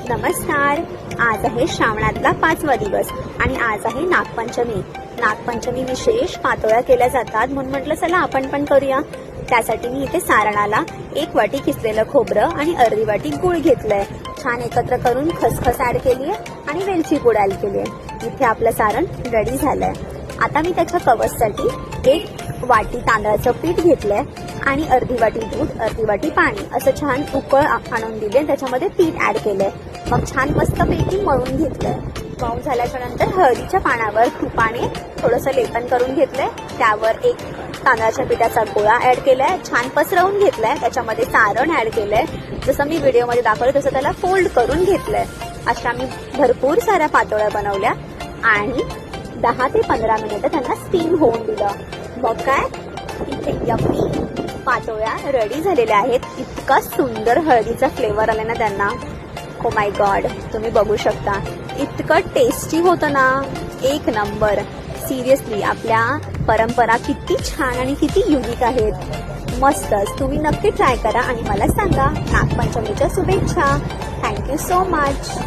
नमस्कार. आज आहे श्रावणातला 5वा दिवस आणि आज आहे नागपंचमी. नागपंचमी विशेष पातोळ्या केल्या जातात म्हणून म्हटलं चला आपण पण करूया. त्यासाठी मी इथे सारणाला 1 वाटी किसलेलं खोबरं आणि अर्धी वाटी गूळ घेतलंय. छान एकत्र करून खसखस ऍड केली आहे आणि वेलची पूड ऍड केली आहे. इथे आपलं सारण रेडी झालंय. आता मी त्याच्या कवचसाठी 1 वाटी तांदळाचं पीठ घेतलंय आणि अर्धी वाटी दूध, अर्धी वाटी पाणी असं छान उकळ आणून दिले. त्याच्यामध्ये पीठ ऍड केलंय. मग छान मस्तपैकी मळून घेतलंय. मऊ झाल्याच्या नंतर हळदीच्या पानावर तुपाने थोडंसं लेपन करून घेतलंय. त्यावर 1 तांदळाच्या पिठाचा गोळा ऍड केलाय. छान पसरवून घेतलाय. त्याच्यामध्ये सारण ऍड केलंय. जसं मी व्हिडिओमध्ये दाखवलं तसं त्याला फोल्ड करून घेतलंय. अशा मी भरपूर साऱ्या पातोळ्या बनवल्या आणि 10 ते 15 मिनिटं त्यांना स्टीम होऊन दिलं. मग काय इथे यम्मी पातोळ्या रेडी झालेल्या आहेत. इतका सुंदर हळदीचा फ्लेवर आला ना त्यांना. ओ माय गॉड, तुम्ही बघू शकता इतकं टेस्टी होतं ना, 1 नंबर. सिरियसली आपल्या परंपरा किती छान आणि किती युनिक आहेत. मस्तच. तुम्ही नक्की ट्राय करा आणि मला सांगा. नागपंचमीच्या शुभेच्छा. Thank you so much.